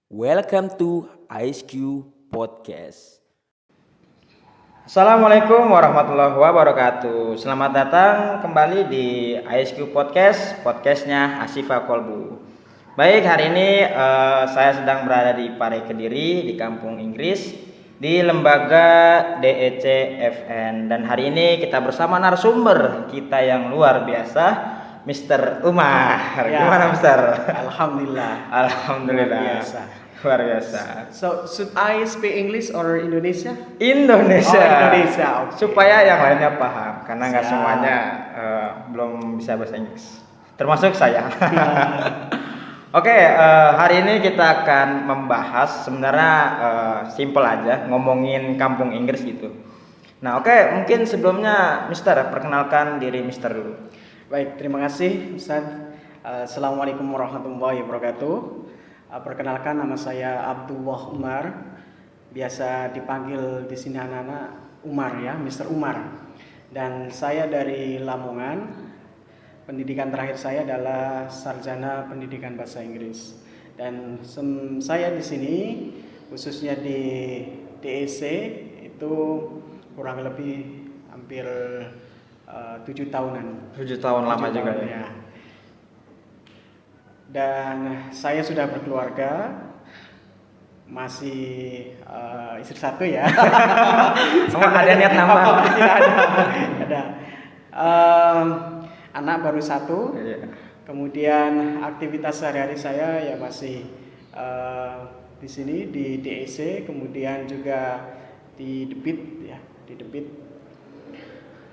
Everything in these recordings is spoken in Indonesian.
Welcome to ISQ Podcast. Assalamualaikum warahmatullahi wabarakatuh. Selamat datang kembali di ISQ Podcast, podcastnya Asifa Kolbu. Baik, hari ini saya sedang berada di Pare Kediri, di kampung Inggris, di lembaga DEC FN. Dan hari ini kita bersama narasumber kita yang luar biasa, Mr. Umar. Ya. Gimana, Mr.? Alhamdulillah. Alhamdulillah. Luar biasa. Luar biasa. So should I speak English or Indonesia? Indonesia. Oh, Indonesia, oke. Supaya yang lainnya paham, karena nggak Siap. semuanya belum bisa bahasa Inggris, termasuk saya. Oke, hari ini kita akan membahas sebenarnya simple aja, ngomongin kampung Inggris gitu. Nah, oke, mungkin sebelumnya Mister perkenalkan diri Mister dulu. Baik, terima kasih Ustaz. Assalamualaikum warahmatullahi wabarakatuh. Perkenalkan, nama saya Abdullah Umar. Biasa dipanggil di sini anak-anak Umar ya, Mr. Umar. Dan saya dari Lamongan. Pendidikan terakhir saya adalah sarjana pendidikan bahasa Inggris. Dan saya di sini khususnya di DEC itu kurang lebih hampir 7 tahunan. 7 tahun lama 7 juga tahun, ya. Dan saya sudah berkeluarga, masih istri satu ya. Ada niat nambah? Tidak ada. Anak baru satu. Iya. Kemudian aktivitas sehari-hari saya ya masih di sini di DEC, kemudian juga di Debit ya, di Debit.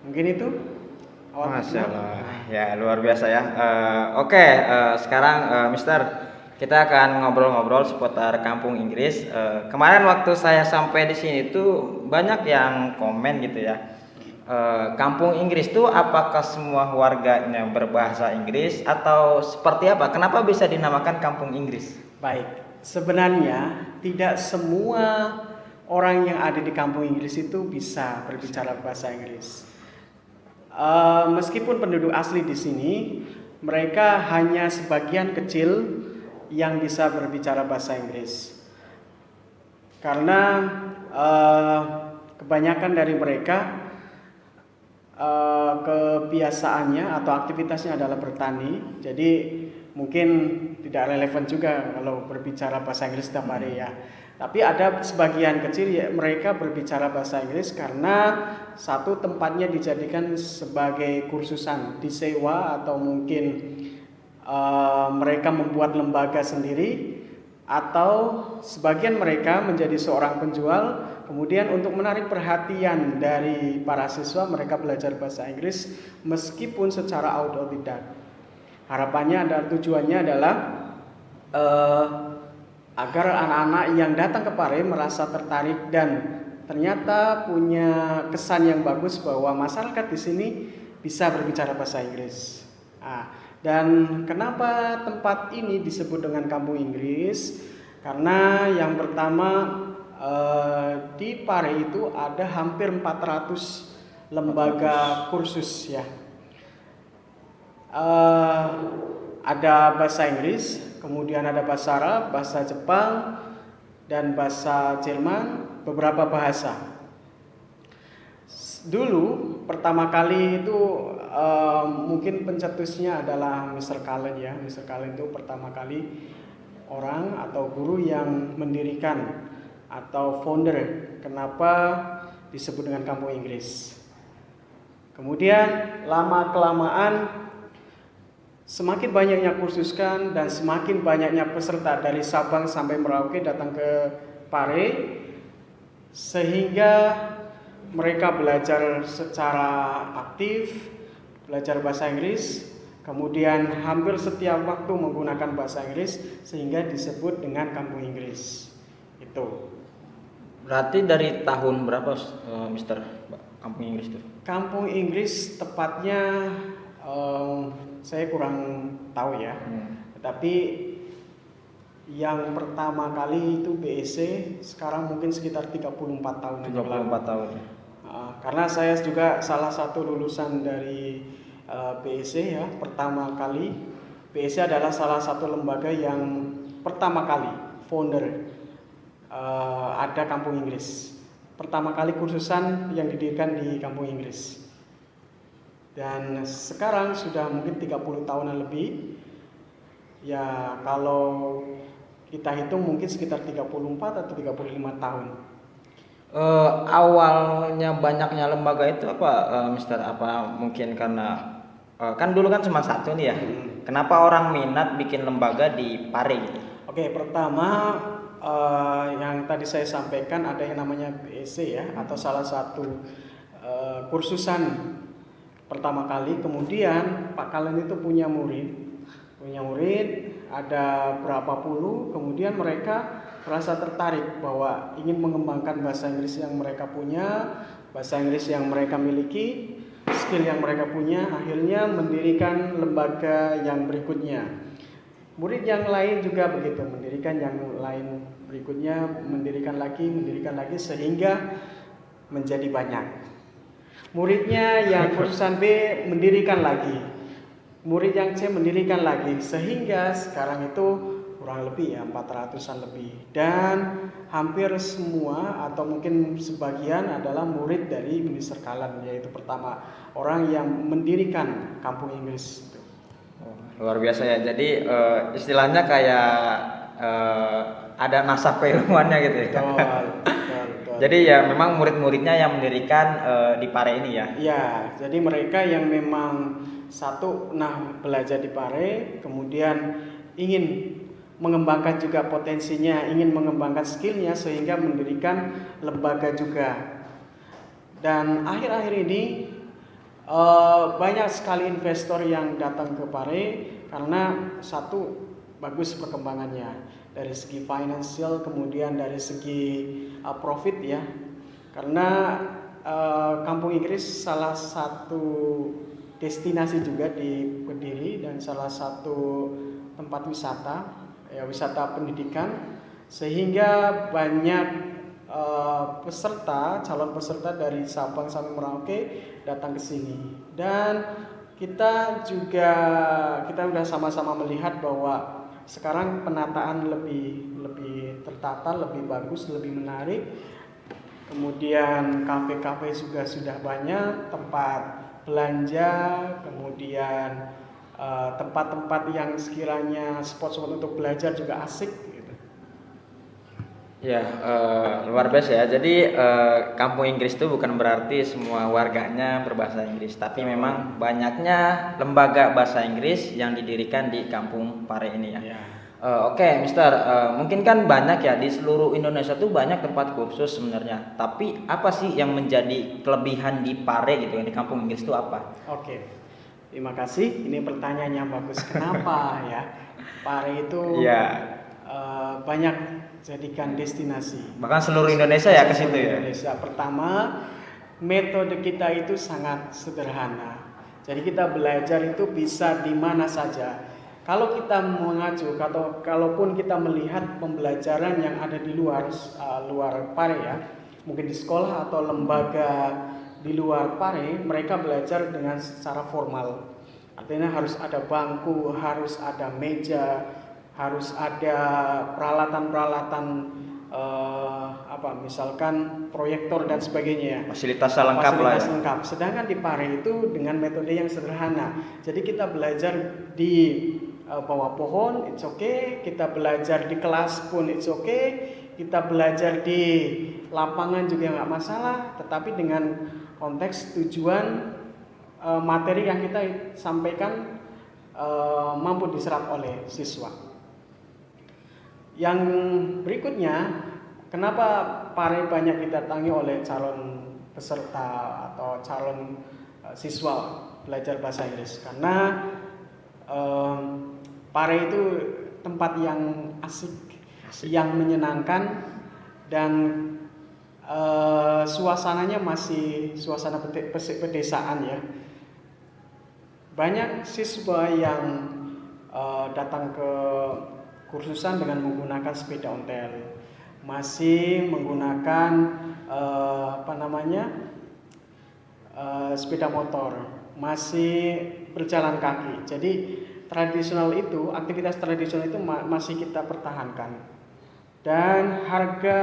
Mungkin itu. Masya Allah, ya luar biasa ya. Oke, sekarang Mister, kita akan ngobrol-ngobrol seputar kampung Inggris. Kemarin waktu saya sampai di sini tuh banyak yang komen gitu ya. Kampung Inggris tuh apakah semua warganya berbahasa Inggris atau seperti apa? Kenapa bisa dinamakan kampung Inggris? Baik, sebenarnya tidak semua orang yang ada di kampung Inggris itu bisa berbicara bahasa Inggris. Meskipun penduduk asli di sini, mereka hanya sebagian kecil yang bisa berbicara bahasa Inggris. Karena kebanyakan dari mereka kebiasaannya atau aktivitasnya adalah bertani, jadi mungkin tidak relevan juga kalau berbicara bahasa Inggris setiap hari ya. Tapi ada sebagian kecil ya, mereka berbicara bahasa Inggris karena satu, tempatnya dijadikan sebagai kursusan, disewa, atau mungkin mereka membuat lembaga sendiri, atau sebagian mereka menjadi seorang penjual. Kemudian untuk menarik perhatian dari para siswa, mereka belajar bahasa Inggris meskipun secara autodidak. Harapannya dan tujuannya adalah agar anak-anak yang datang ke Pare merasa tertarik dan ternyata punya kesan yang bagus bahwa masyarakat di sini bisa berbicara bahasa Inggris. Dan kenapa tempat ini disebut dengan kampung Inggris? Karena yang pertama, di Pare itu ada hampir 400 lembaga kursus ya. Ada bahasa Inggris, kemudian ada bahasa Arab, bahasa Jepang, dan bahasa Jerman, beberapa bahasa. Dulu pertama kali itu mungkin pencetusnya adalah Mr. Cullen ya. Mr. Cullen itu pertama kali orang atau guru yang mendirikan atau founder kenapa disebut dengan kampung Inggris. Kemudian lama kelamaan semakin banyaknya kursuskan dan semakin banyaknya peserta dari Sabang sampai Merauke datang ke Pare, sehingga mereka belajar secara aktif, belajar bahasa Inggris, kemudian hampir setiap waktu menggunakan bahasa Inggris, sehingga disebut dengan kampung Inggris. Itu. Berarti dari tahun berapa, Mister, kampung Inggris itu? Kampung Inggris tepatnya saya kurang tahu ya. Tetapi yang pertama kali itu BEC sekarang mungkin sekitar 34 tahun. 34 tahun. Karena saya juga salah satu lulusan dari BEC ya, pertama kali. BEC adalah salah satu lembaga yang pertama kali founder ada Kampung Inggris. Pertama kali kursusan yang didirikan di Kampung Inggris. Dan sekarang sudah mungkin 30 tahunan lebih. Ya kalau kita hitung mungkin sekitar 34 atau 35 tahun. Awalnya banyaknya lembaga itu apa, Mister? Apa mungkin karena kan dulu kan cuma satu nih ya. Kenapa orang minat bikin lembaga di Pare gitu? Oke, pertama yang tadi saya sampaikan ada yang namanya BEC ya, atau salah satu kursusan pertama kali. Kemudian Pak Kalen itu punya murid ada berapa puluh. Kemudian mereka merasa tertarik bahwa ingin mengembangkan bahasa Inggris yang mereka punya, bahasa Inggris yang mereka miliki, skill yang mereka punya. Akhirnya mendirikan lembaga yang berikutnya. Murid yang lain juga begitu, mendirikan yang lain berikutnya, mendirikan lagi sehingga menjadi banyak. Muridnya yang kursusan B mendirikan lagi, murid yang C mendirikan lagi, sehingga sekarang itu kurang lebih ya 400-an lebih. Dan hampir semua atau mungkin sebagian adalah murid dari Minister Kalen, yaitu pertama orang yang mendirikan Kampung Inggris. Luar biasa ya. Jadi istilahnya kayak ada nasab keilmuannya gitu ya. Betul. Jadi ya memang murid-muridnya yang mendirikan di Pare ini ya. Ya, jadi mereka yang memang belajar di Pare, kemudian ingin mengembangkan juga potensinya, ingin mengembangkan skillnya sehingga mendirikan lembaga juga. Dan akhir-akhir ini banyak sekali investor yang datang ke Pare karena satu, bagus perkembangannya dari segi finansial, kemudian dari segi profit ya. Karena Kampung Inggris salah satu destinasi juga di Kediri dan salah satu tempat wisata, ya wisata pendidikan, sehingga banyak calon peserta dari Sabang sampai Merauke datang ke sini. Dan kita sudah sama-sama melihat bahwa sekarang penataan lebih tertata, lebih bagus, lebih menarik. Kemudian kafe-kafe juga sudah banyak, tempat belanja, kemudian tempat-tempat yang sekiranya spot-spot untuk belajar juga asik gitu. Ya, luar biasa ya. Jadi Kampung Inggris itu bukan berarti semua warganya berbahasa Inggris, tapi memang banyaknya lembaga bahasa Inggris yang didirikan di Kampung Pare ini ya. Oke, Mister, mungkin kan banyak ya di seluruh Indonesia tuh banyak tempat kursus sebenarnya. Tapi apa sih yang menjadi kelebihan di Pare gitu di Kampung Inggris itu apa? Oke, terima kasih. Ini pertanyaan yang bagus. Kenapa ya Pare itu banyak jadikan destinasi? Bahkan seluruh Indonesia ya ke situ ya. Indonesia. Pertama, metode kita itu sangat sederhana. Jadi kita belajar itu bisa di mana saja. Kalau kita mengacu atau kalaupun kita melihat pembelajaran yang ada di luar Pare ya, mungkin di sekolah atau lembaga di luar Pare, mereka belajar dengan secara formal. Artinya harus ada bangku, harus ada meja, harus ada peralatan-peralatan misalkan proyektor dan sebagainya. Fasilitas lengkap lah ya. Lengkap. Sedangkan di Pare itu dengan metode yang sederhana. Jadi kita belajar di bawah pohon, it's okay. Kita belajar di kelas pun it's okay. Kita belajar di lapangan juga nggak masalah. Tetapi dengan konteks tujuan materi yang kita sampaikan mampu diserap oleh siswa. Yang berikutnya, kenapa Pare banyak didatangi oleh calon peserta atau calon siswa belajar bahasa Inggris? Karena Pare itu tempat yang asik, yang menyenangkan, dan suasananya masih suasana pedesaan ya. Banyak siswa yang datang ke kursusan dengan menggunakan sepeda ontel, masih menggunakan sepeda motor, masih berjalan kaki. Jadi aktivitas tradisional itu masih kita pertahankan. Dan harga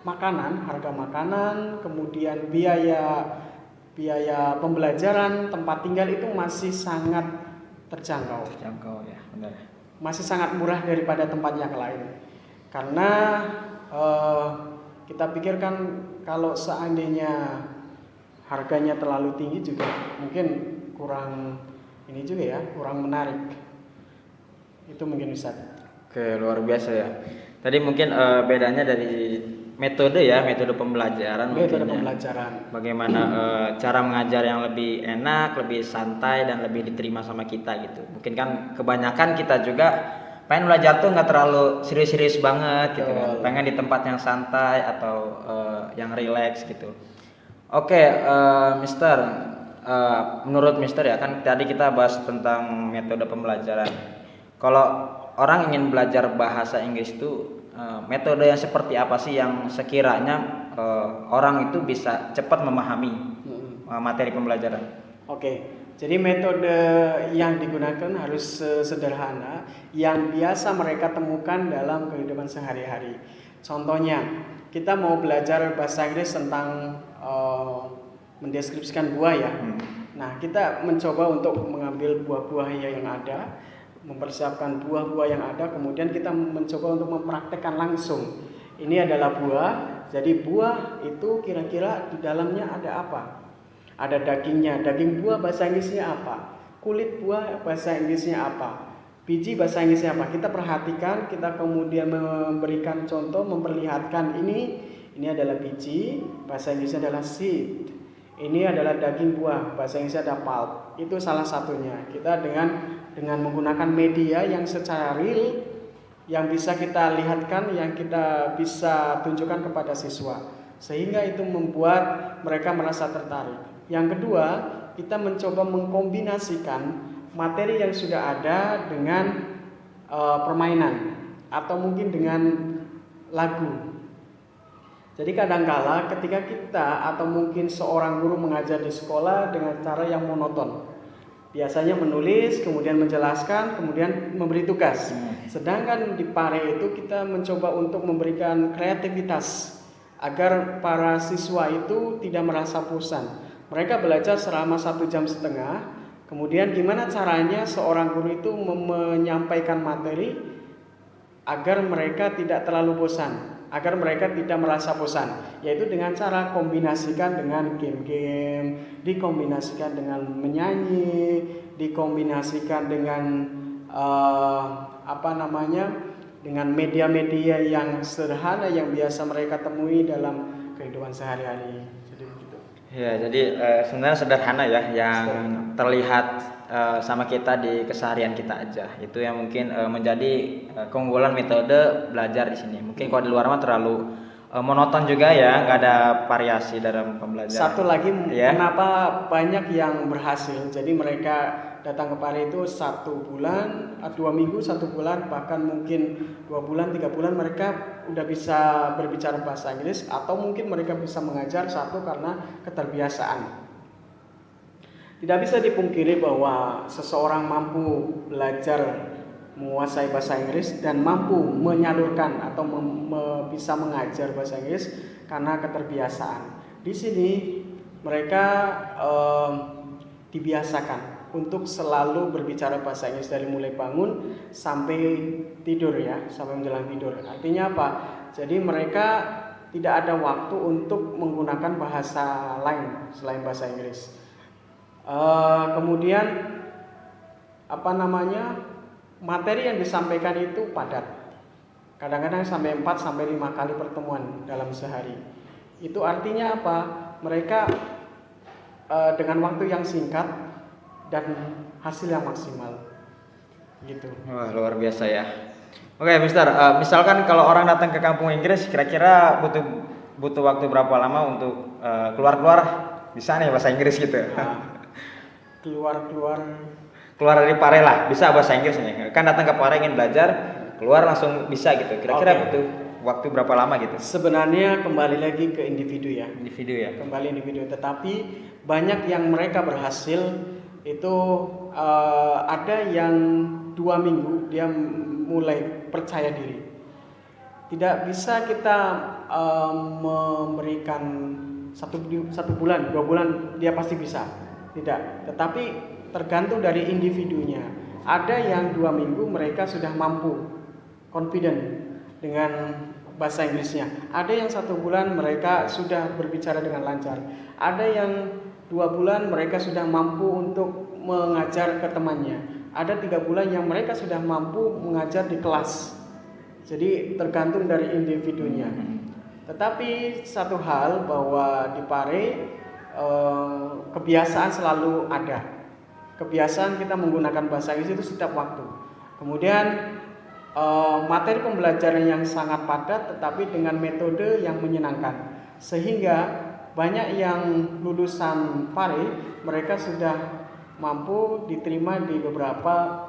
makanan, kemudian biaya pembelajaran, tempat tinggal itu masih sangat terjangkau. Ya, benar. Masih sangat murah daripada tempat yang lain. Karena kita pikirkan kalau seandainya harganya terlalu tinggi juga mungkin kurang menarik. Itu mungkin bisa. Oke, luar biasa ya. Tadi mungkin bedanya dari metode pembelajaran mungkin ya. Pembelajaran. Bagaimana cara mengajar yang lebih enak, lebih santai dan lebih diterima sama kita gitu. Mungkin kan kebanyakan kita juga pengen belajar tuh nggak terlalu serius-serius banget gitu kan. Pengen di tempat yang santai atau yang rileks gitu. Oke, Mister, menurut Mister ya kan tadi kita bahas tentang metode pembelajaran. Kalau orang ingin belajar bahasa Inggris itu metode yang seperti apa sih yang sekiranya orang itu bisa cepat memahami materi pembelajaran? Oke, jadi metode yang digunakan harus sederhana yang biasa mereka temukan dalam kehidupan sehari-hari. Contohnya, kita mau belajar bahasa Inggris tentang mendeskripsikan buah ya. Nah, kita mencoba untuk mengambil buah-buah yang ada, mempersiapkan buah-buah yang ada, kemudian kita mencoba untuk mempraktekkan langsung. Ini adalah buah, jadi buah itu kira-kira di dalamnya ada apa? Ada dagingnya, daging buah bahasa Inggrisnya apa? Kulit buah bahasa Inggrisnya apa? Biji bahasa Inggrisnya apa? Kita perhatikan, kita kemudian memberikan contoh, memperlihatkan ini adalah biji, bahasa Inggrisnya adalah seed. Ini adalah daging buah, bahasa Inggrisnya ada pulp. Itu salah satunya. Kita dengan menggunakan media yang secara real, yang bisa kita lihatkan, yang kita bisa tunjukkan kepada siswa, sehingga itu membuat mereka merasa tertarik. Yang kedua, kita mencoba mengkombinasikan materi yang sudah ada dengan permainan atau mungkin dengan lagu. Jadi kadangkala ketika kita atau mungkin seorang guru mengajar di sekolah dengan cara yang monoton, biasanya menulis, kemudian menjelaskan, kemudian memberi tugas. Sedangkan di Pare itu kita mencoba untuk memberikan kreativitas agar para siswa itu tidak merasa bosan. Mereka belajar selama 1,5 jam. Kemudian gimana caranya seorang guru itu menyampaikan materi agar mereka tidak terlalu bosan, agar mereka tidak merasa bosan, yaitu dengan cara kombinasikan dengan game-game, dikombinasikan dengan menyanyi, dikombinasikan dengan dengan media-media yang sederhana yang biasa mereka temui dalam kehidupan sehari-hari. Jadi begitu. Ya, jadi sebenarnya sederhana ya, yang terlihat sama kita di keseharian kita aja. Itu yang mungkin menjadi keunggulan metode belajar di sini. Mungkin kalau di luar mah terlalu monoton juga ya, nggak ada variasi dalam pembelajaran. Satu lagi, kenapa banyak yang berhasil? Jadi mereka datang ke Pare itu 1 bulan, 2 minggu, 1 bulan, bahkan mungkin 2 bulan, 3 bulan mereka udah bisa berbicara bahasa Inggris, atau mungkin mereka bisa mengajar karena keterbiasaan. Tidak bisa dipungkiri bahwa seseorang mampu belajar menguasai bahasa Inggris dan mampu menyalurkan atau bisa mengajar bahasa Inggris karena keterbiasaan. Di sini mereka dibiasakan untuk selalu berbicara bahasa Inggris dari mulai bangun sampai tidur ya, sampai menjelang tidur. Artinya apa? Jadi mereka tidak ada waktu untuk menggunakan bahasa lain selain bahasa Inggris. Kemudian materi yang disampaikan itu padat. Kadang-kadang sampai 4-5 kali pertemuan dalam sehari. Itu artinya apa? Mereka dengan waktu yang singkat dan hasil yang maksimal. Gitu. Wah, luar biasa ya. Oke, Mister, misalkan kalau orang datang ke kampung Inggris, kira-kira butuh waktu berapa lama untuk keluar bisa nih bahasa Inggris gitu? Keluar dari Pare lah, bisa bahasa Inggris nih. Kan datang ke Pare ingin belajar, keluar langsung bisa gitu. Kira-kira butuh waktu berapa lama gitu? Sebenarnya kembali lagi ke individu ya. Kembali individu, tetapi banyak yang mereka berhasil itu ada yang 2 minggu dia mulai percaya diri. Tidak bisa kita memberikan satu bulan, 2 bulan dia pasti bisa. Tidak. Tetapi tergantung dari individunya. Ada yang 2 minggu mereka sudah mampu, confident dengan bahasa Inggrisnya. Ada yang 1 bulan mereka sudah berbicara dengan lancar. Ada yang 2 bulan mereka sudah mampu untuk mengajar ke temannya. Ada 3 bulan yang mereka sudah mampu mengajar di kelas. Jadi tergantung dari individunya. Tetapi satu hal bahwa di Pare kebiasaan selalu ada. Kebiasaan kita menggunakan bahasa Inggris itu setiap waktu. Kemudian materi pembelajaran yang sangat padat tetapi dengan metode yang menyenangkan. Sehingga banyak yang lulusan Pare mereka sudah mampu diterima di beberapa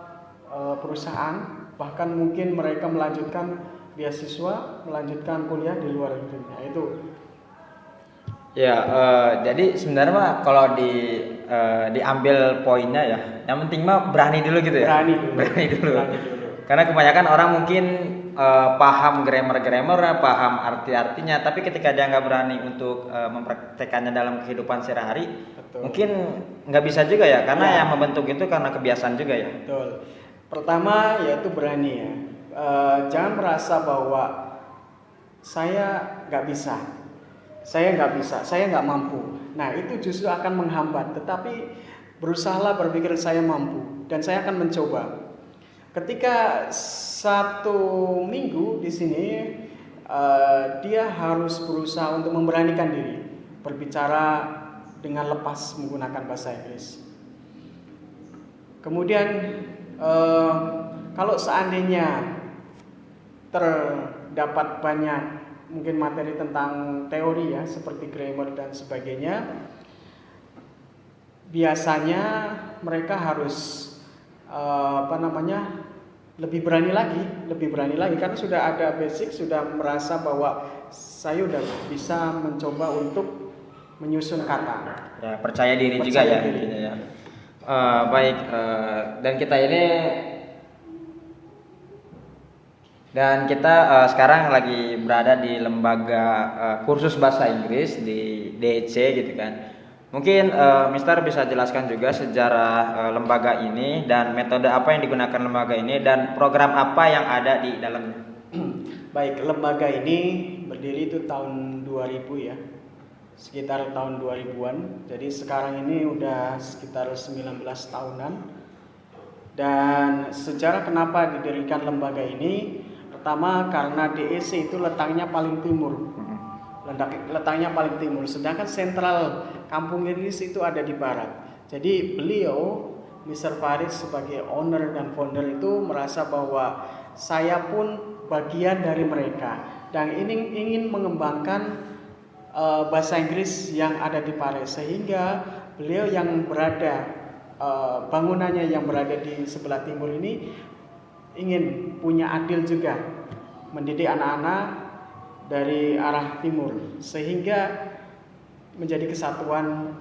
perusahaan. Bahkan mungkin mereka melanjutkan beasiswa, melanjutkan kuliah di luar negeri. Nah, itu. Ya, jadi sebenarnya mah kalau diambil poinnya ya, yang penting mah berani dulu gitu ya. Berani dulu. Berani dulu. Berani dulu. Karena kebanyakan orang mungkin paham grammar, paham artinya, tapi ketika dia nggak berani untuk mempraktekannya dalam kehidupan sehari-hari, Betul. mungkin nggak bisa juga ya, karena Ya. yang membentuk itu karena kebiasaan juga ya. Betul. Pertama yaitu berani ya. Jangan merasa bahwa saya nggak bisa, saya nggak mampu. Nah itu justru akan menghambat. Tetapi berusahalah berpikir saya mampu dan saya akan mencoba. Ketika 1 minggu di sini, dia harus berusaha untuk memberanikan diri berbicara dengan lepas menggunakan bahasa Inggris. Kemudian kalau seandainya terdapat banyak mungkin materi tentang teori ya seperti grammar dan sebagainya, biasanya mereka harus lebih berani lagi karena sudah ada basic, sudah merasa bahwa saya sudah bisa mencoba untuk menyusun kata. Ya, percaya diri juga Percaya ya diri. intinya ya. Baik, dan kita sekarang lagi berada di lembaga kursus bahasa Inggris di DEC gitu kan. Mungkin Mister bisa jelaskan juga sejarah lembaga ini dan metode apa yang digunakan lembaga ini dan program apa yang ada di dalamnya. Baik, lembaga ini berdiri itu tahun 2000 ya. Sekitar tahun 2000-an. Jadi sekarang ini udah sekitar 19 tahunan. Dan sejarah kenapa didirikan lembaga ini? Pertama karena DEC itu letaknya paling timur. Letaknya paling timur, sedangkan sentral Kampung Inggris itu ada di barat. Jadi beliau, Mr. Farid sebagai owner dan founder itu merasa bahwa saya pun bagian dari mereka dan ingin mengembangkan bahasa Inggris yang ada di Paris, sehingga beliau yang berada bangunannya yang berada di sebelah timur ini ingin punya andil juga mendidik anak-anak dari arah timur sehingga menjadi kesatuan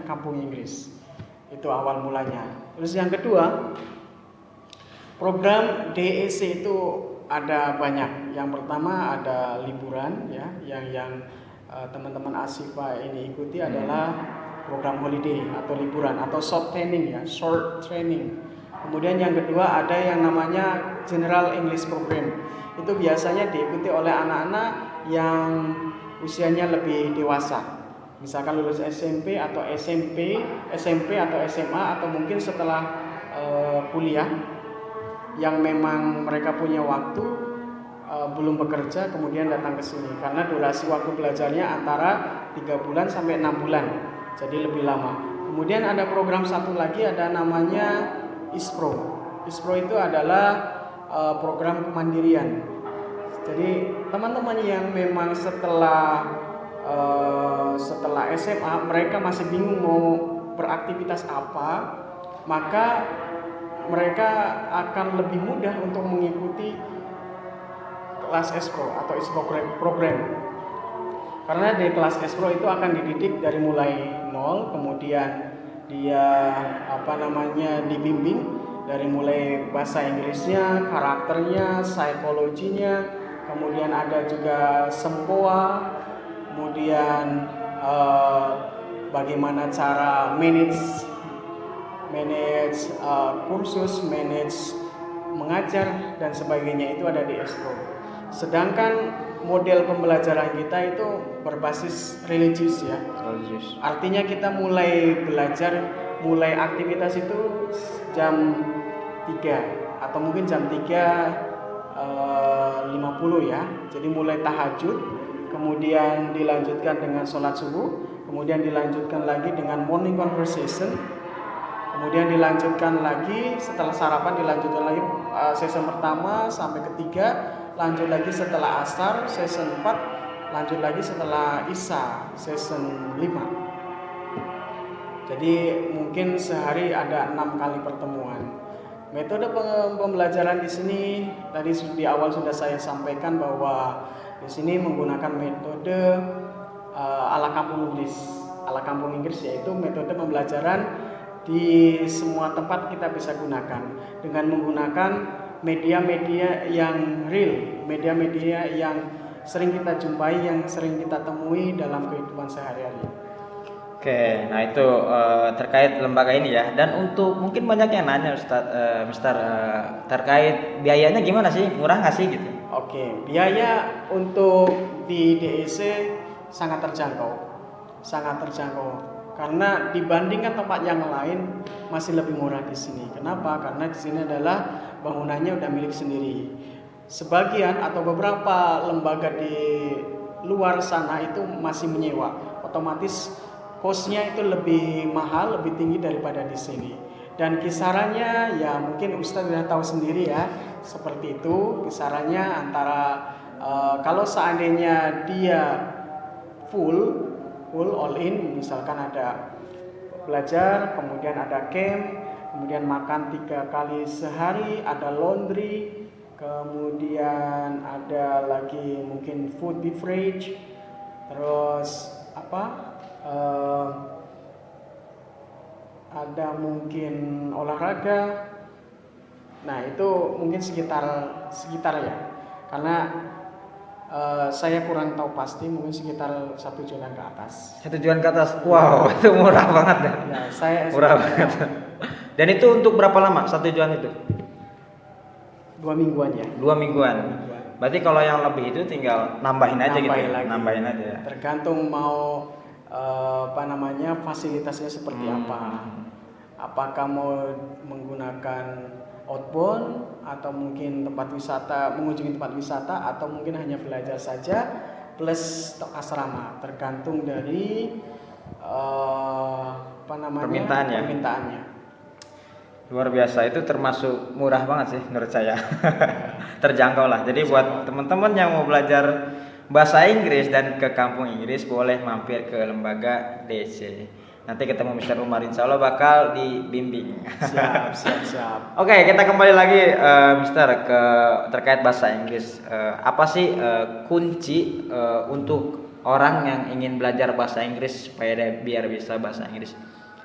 Kampung Inggris. Itu awal mulanya. Terus yang kedua, program DEC itu ada banyak. Yang pertama ada liburan ya, yang teman-teman Asifa ini ikuti adalah program holiday atau liburan atau short training. Kemudian yang kedua ada yang namanya General English Program. Itu biasanya diikuti oleh anak-anak yang usianya lebih dewasa. Misalkan lulus SMP atau SMP atau SMA atau mungkin setelah kuliah yang memang mereka punya waktu belum bekerja kemudian datang ke sini karena durasi waktu belajarnya antara 3 bulan sampai 6 bulan. Jadi lebih lama. Kemudian ada program satu lagi ada namanya ISPRO. ISPRO itu adalah program kemandirian. Jadi teman-teman yang memang setelah SMA mereka masih bingung mau beraktivitas apa, maka mereka akan lebih mudah untuk mengikuti kelas ESPRO atau ISPRO program. Karena di kelas ESPRO itu akan dididik dari mulai nol, kemudian dia dibimbing dari mulai bahasa Inggrisnya, karakternya, psikologinya, kemudian ada juga sempoa, kemudian bagaimana cara manage kursus, manage mengajar dan sebagainya, itu ada di Expo. Sedangkan model pembelajaran kita itu berbasis religius ya. Artinya kita mulai belajar, mulai aktivitas itu jam 3 atau mungkin jam 3.50 ya. Jadi mulai tahajud, kemudian dilanjutkan dengan sholat subuh, kemudian dilanjutkan lagi dengan morning conversation, kemudian dilanjutkan lagi setelah sarapan, dilanjutkan lagi season pertama sampai ketiga, lanjut lagi setelah asar season 4, lanjut lagi setelah isya season 5. Jadi mungkin sehari ada 6 kali pertemuan. Metode pembelajaran di sini tadi di awal sudah saya sampaikan bahwa di sini menggunakan metode ala kampung Inggris. Ala kampung Inggris yaitu metode pembelajaran di semua tempat kita bisa gunakan dengan menggunakan media-media yang real, media-media yang sering kita jumpai, yang sering kita temui dalam kehidupan sehari-hari. Oke, nah itu terkait lembaga ini ya. Dan untuk mungkin banyak yang nanya Mister terkait biayanya gimana sih? Murah nggak sih gitu? Oke, biaya untuk di DEC sangat terjangkau. Karena dibandingkan tempat yang lain masih lebih murah di sini. Kenapa? Karena di sini adalah bangunannya udah milik sendiri. Sebagian atau beberapa lembaga di luar sana itu masih menyewa. Otomatis kosnya itu lebih mahal, lebih tinggi daripada di sini. Dan kisarannya ya mungkin Ustadz sudah tahu sendiri ya, seperti itu. Kisarannya antara kalau seandainya dia full all in, misalkan ada belajar, kemudian ada camp, kemudian makan 3 kali sehari, ada laundry, kemudian ada lagi mungkin food beverage, terus ada mungkin olahraga. Nah itu mungkin sekitar ya, karena saya kurang tahu pasti, mungkin sekitar 1 jutaan ke atas. 1 jutaan ke atas, wow itu murah banget ya. Murah banget. Dan itu untuk berapa lama 1 jutaan itu? 2 mingguan ya. 2 mingguan. Berarti kalau yang lebih itu tinggal nambahin aja gitu. Nambahin aja. Tergantung mau fasilitasnya seperti apa. Apakah mau menggunakan outbound atau mungkin mengunjungi tempat wisata, atau mungkin hanya belajar saja plus asrama, tergantung dari permintaannya. Luar biasa, itu termasuk murah banget sih menurut saya. Terjangkau lah. Jadi buat teman-teman yang mau belajar bahasa Inggris dan ke kampung Inggris boleh mampir ke lembaga DC. Nanti ketemu Mr. Umar, insya Allah bakal dibimbing. Siap. Oke, kita kembali lagi Mr. ke terkait bahasa Inggris. Apa sih kunci untuk orang yang ingin belajar bahasa Inggris supaya biar bisa bahasa Inggris?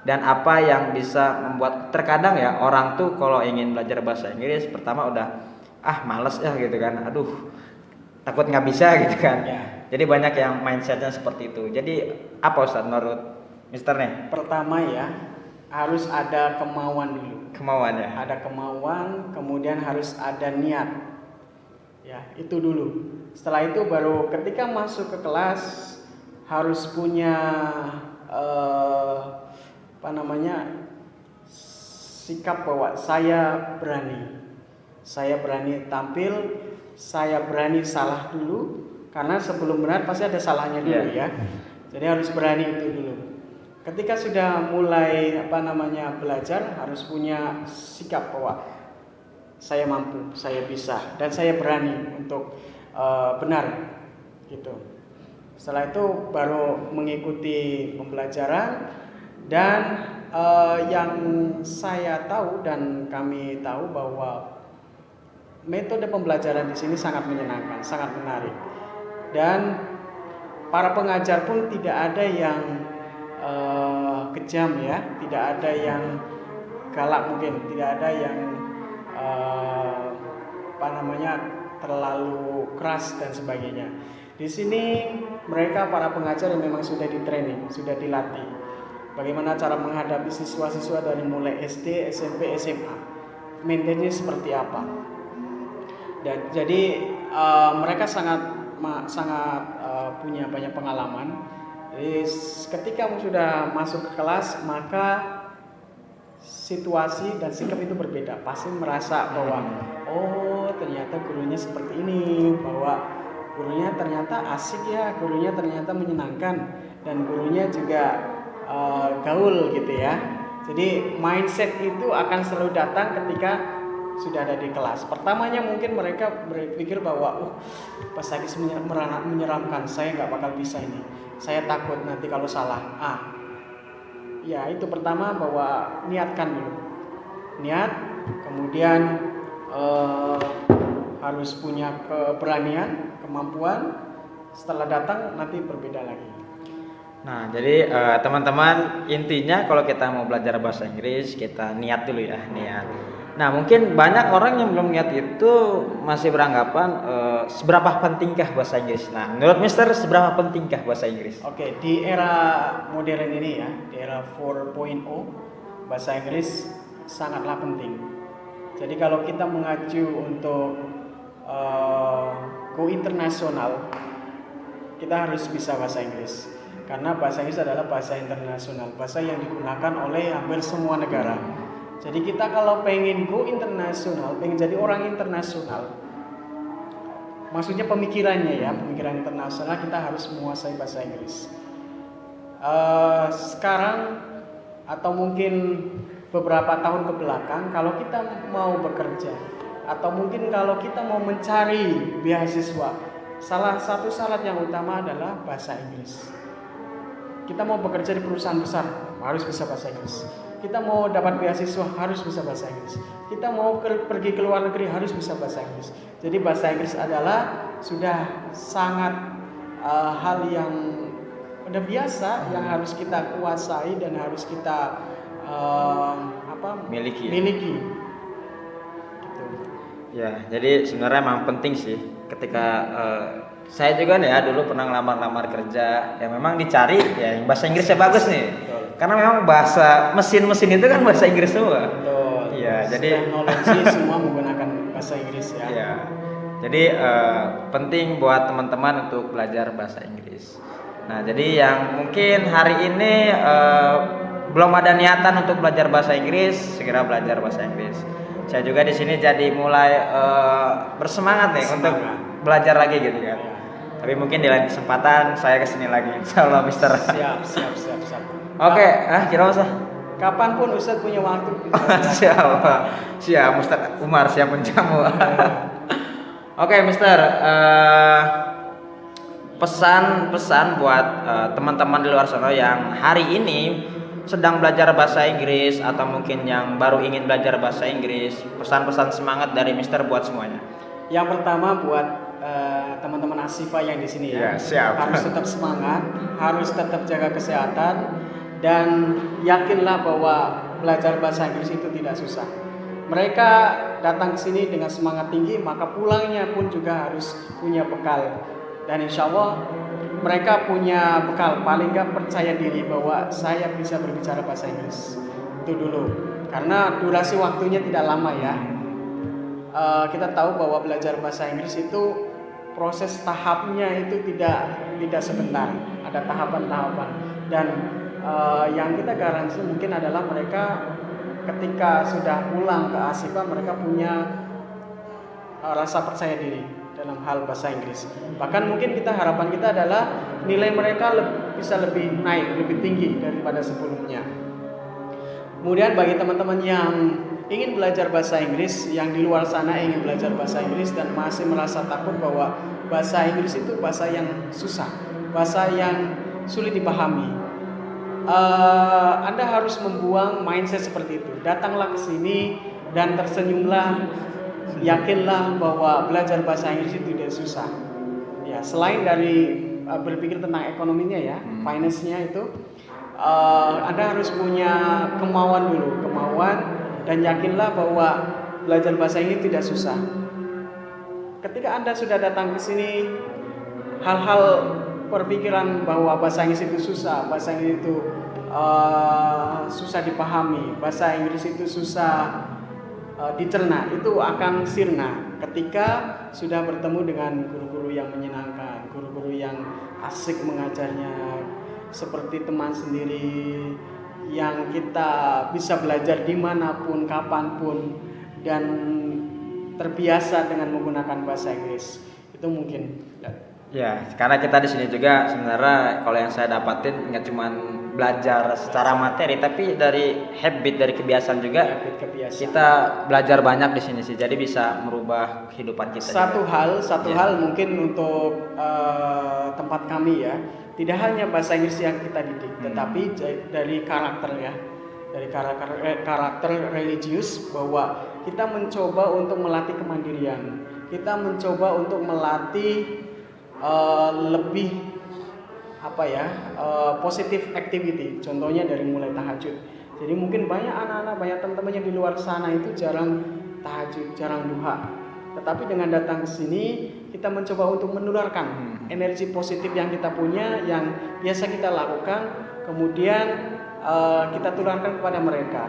Dan apa yang bisa membuat terkadang ya orang tuh kalau ingin belajar bahasa Inggris pertama udah males ya gitu kan, takut nggak bisa gitu kan. Jadi banyak yang mindsetnya seperti itu. Jadi apa Ustadz menurut Mister nih? Pertama ya, harus ada kemauan dulu. Kemauan ya. Ada kemauan, kemudian harus ada niat. Ya, itu dulu. Setelah itu baru ketika masuk ke kelas harus punya sikap bahwa saya berani tampil, saya berani salah dulu, karena sebelum benar pasti ada salahnya dulu ya. Jadi harus berani itu dulu. Ketika sudah mulai belajar, harus punya sikap bahwa saya mampu, saya bisa, dan saya berani untuk benar gitu. Setelah itu baru mengikuti pembelajaran, dan yang saya tahu dan kami tahu bahwa metode pembelajaran di sini sangat menyenangkan, sangat menarik, dan para pengajar pun tidak ada yang kejam ya, tidak ada yang galak, mungkin tidak ada yang apa namanya, terlalu keras dan sebagainya. Di sini mereka para pengajar yang memang sudah di training, sudah dilatih bagaimana cara menghadapi siswa-siswa dari mulai SD, SMP, SMA, maintainnya seperti apa. Dan jadi mereka sangat punya banyak pengalaman. Jadi ketika sudah masuk ke kelas, maka situasi dan sikap itu berbeda. Pasti merasa bahwa oh ternyata gurunya seperti ini, bahwa gurunya ternyata asik ya, gurunya ternyata menyenangkan, dan gurunya juga gaul gitu ya. Jadi mindset itu akan selalu datang ketika sudah ada di kelas. Pertamanya mungkin mereka berpikir bahwa bahasa Inggris menyeramkan, saya nggak bakal bisa ini, saya takut nanti kalau salah. Ya itu pertama, bahwa niatkan dulu, niat, kemudian harus punya keberanian, kemampuan. Setelah datang nanti berbeda lagi. Nah, jadi teman-teman, intinya kalau kita mau belajar bahasa Inggris, kita niat dulu ya, niat. Nah, mungkin banyak orang yang belum niat itu masih beranggapan seberapa pentingkah bahasa Inggris. Nah, menurut Mister, seberapa pentingkah bahasa Inggris? Oke, di era modern ini ya, di era 4.0, bahasa Inggris sangatlah penting. Jadi kalau kita mengacu untuk go internasional, kita harus bisa bahasa Inggris. Karena bahasa Inggris adalah bahasa internasional, bahasa yang digunakan oleh hampir semua negara. Jadi kita kalau pengen go internasional, pengen jadi orang internasional, maksudnya pemikirannya ya, pemikiran internasional, kita harus menguasai bahasa Inggris. Sekarang atau mungkin beberapa tahun ke belakang, kalau kita mau bekerja atau mungkin kalau kita mau mencari beasiswa, salah satu syarat yang utama adalah bahasa Inggris. Kita mau bekerja di perusahaan besar, harus bisa bahasa Inggris. Kita mau dapat beasiswa, harus bisa bahasa Inggris. Kita mau pergi ke luar negeri, harus bisa bahasa Inggris. Jadi bahasa Inggris adalah sudah sangat hal yang udah biasa, yang harus kita kuasai dan harus kita Miliki. Gitu. Ya, jadi sebenarnya memang penting sih ketika saya juga nih ya dulu pernah ngelamar-lamar kerja, ya memang dicari ya yang bahasa Inggrisnya bagus nih. Betul. Karena memang bahasa mesin-mesin itu kan bahasa Inggris semua. Betul. Iya, jadi teknologi semua menggunakan bahasa Inggris ya. Iya. Jadi penting buat teman-teman untuk belajar bahasa Inggris. Nah, jadi yang mungkin hari ini belum ada niatan untuk belajar bahasa Inggris, segera belajar bahasa Inggris. Saya juga di sini jadi mulai bersemangat nih untuk belajar lagi gitu kan. Ya. Tapi mungkin di lain kesempatan saya kesini lagi, insyaallah Mister. Siap. Oke, kira usah. Kapanpun Ustadz punya waktu. Siap, Ustadz Umar siap menjamu. Oke, Mister. Pesan-pesan buat teman-teman di luar sana yang hari ini sedang belajar bahasa Inggris atau mungkin yang baru ingin belajar bahasa Inggris, pesan-pesan semangat dari Mister buat semuanya. Yang pertama buat teman-teman Asifa yang di sini ya, siap. harus tetap semangat, harus tetap jaga kesehatan, dan yakinlah bahwa belajar bahasa Inggris itu tidak susah. Mereka datang ke sini dengan semangat tinggi, maka pulangnya pun juga harus punya bekal. Dan insya Allah mereka punya bekal, paling nggak percaya diri bahwa saya bisa berbicara bahasa Inggris. Itu dulu, karena durasi waktunya tidak lama ya. Kita tahu bahwa belajar bahasa Inggris itu proses tahapnya itu tidak sebentar, ada tahapan-tahapan. Dan yang kita garansi mungkin adalah mereka ketika sudah pulang ke Asifa, mereka punya rasa percaya diri dalam hal bahasa Inggris. Bahkan mungkin harapan kita adalah nilai mereka bisa lebih naik, lebih tinggi daripada sebelumnya. Kemudian bagi teman-teman yang ingin belajar bahasa Inggris, yang di luar sana ingin belajar bahasa Inggris dan masih merasa takut bahwa bahasa Inggris itu bahasa yang susah, bahasa yang sulit dipahami, Anda harus membuang mindset seperti itu. Datanglah ke sini dan tersenyumlah, yakinlah bahwa belajar bahasa Inggris itu tidak susah. Ya, selain dari berpikir tentang ekonominya ya, finance-nya itu, Anda harus punya kemauan dulu, dan yakinlah bahwa belajar bahasa Inggris tidak susah. Ketika Anda sudah datang ke sini, hal-hal perpikiran bahwa bahasa Inggris itu susah, bahasa Inggris itu susah dipahami, bahasa Inggris itu susah dicerna, itu akan sirna ketika sudah bertemu dengan guru-guru yang menyenangkan, guru-guru yang asik mengajarnya, seperti teman sendiri yang kita bisa belajar dimanapun, kapanpun, dan terbiasa dengan menggunakan bahasa Inggris. Itu mungkin. Ya, karena kita di sini juga sebenarnya kalau yang saya dapatin nggak cuma belajar secara materi, tapi dari habit, dari kebiasaan juga. Kebiasaan. Kita belajar banyak di sini sih, jadi bisa merubah kehidupan kita. Satu hal mungkin untuk tempat kami ya, tidak hanya bahasa Inggris yang kita didik, tetapi dari karakter ya, dari karakter religius, bahwa kita mencoba untuk melatih kemandirian, kita mencoba untuk melatih lebih positif activity. Contohnya dari mulai tahajud. Jadi mungkin banyak anak-anak, banyak teman-teman yang di luar sana itu jarang tahajud, jarang duha. Tetapi dengan datang ke sini, kita mencoba untuk menularkan energi positif yang kita punya, yang biasa kita lakukan, kemudian kita tularkan kepada mereka.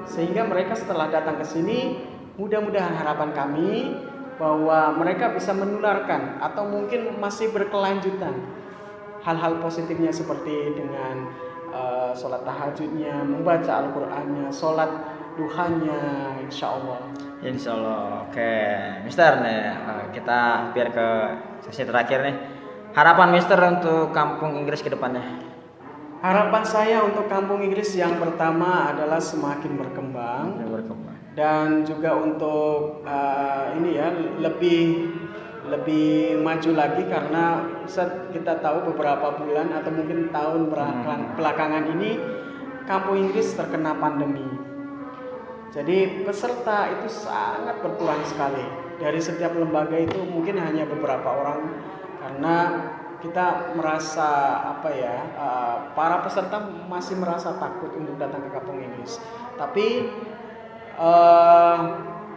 Sehingga mereka setelah datang ke sini, mudah-mudahan harapan kami bahwa mereka bisa menularkan atau mungkin masih berkelanjutan hal-hal positifnya, seperti dengan sholat tahajudnya, membaca Al-Qur'annya, sholat duhanya, insya Allah. Oke, Mister nih, kita hampir ke sesi terakhir nih. Harapan Mister untuk Kampung Inggris ke depannya? Harapan saya untuk Kampung Inggris yang pertama adalah semakin berkembang. Dan juga untuk lebih maju lagi, karena kita tahu beberapa bulan atau mungkin tahun belakangan ini Kampung Inggris terkena pandemi. Jadi peserta itu sangat berkurang sekali. Dari setiap lembaga itu mungkin hanya beberapa orang, karena kita merasa para peserta masih merasa takut untuk datang ke Kampung Inggris. Tapi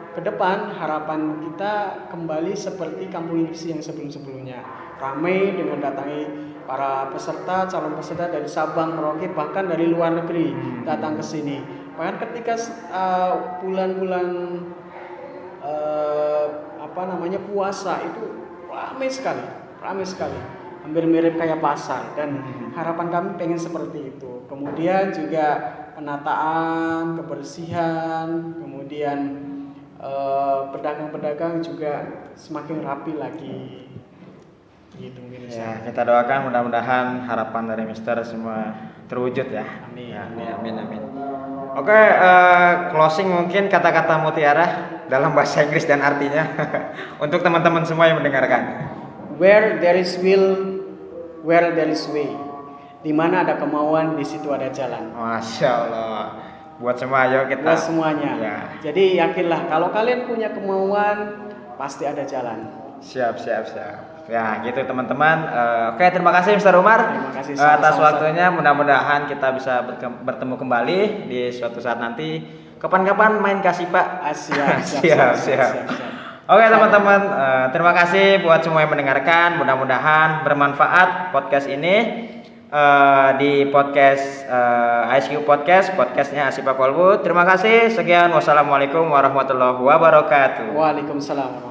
ke depan harapan kita kembali seperti Kampung Inggris yang sebelum-sebelumnya, ramai dengan datangi para peserta, calon peserta dari Sabang, Merauke, bahkan dari luar negeri datang ke sini. Bahkan ketika bulan-bulan puasa itu ramai sekali, hampir mirip kayak pasar, dan harapan kami pengen seperti itu. Kemudian juga penataan, kebersihan, kemudian pedagang-pedagang juga semakin rapi lagi. Gitu ya, kita doakan mudah-mudahan harapan dari Mister semua terwujud ya. Amin. Ya, amin. Oke, closing mungkin kata-kata mutiara dalam bahasa Inggris dan artinya untuk teman-teman semua yang mendengarkan. Where there is will, where there is way. Di mana ada kemauan, di situ ada jalan. Masya Allah. Buat semua, ayo kita. Buat semuanya. Ya. Jadi yakinlah, kalau kalian punya kemauan, pasti ada jalan. Siap. Ya, gitu teman-teman. Oke, terima kasih Mr. Umar. Terima kasih atas sama-sama. waktunya. Mudah-mudahan kita bisa bertemu kembali di suatu saat nanti. Kapan-kapan main kasih Pak. Siap. Oke teman-teman, terima kasih buat semua yang mendengarkan. Mudah-mudahan bermanfaat podcast ini. Di podcast ISQ podcastnya Asyifa Kolbu. Terima kasih. Sekian, wassalamualaikum warahmatullahi wabarakatuh. Waalaikumsalam.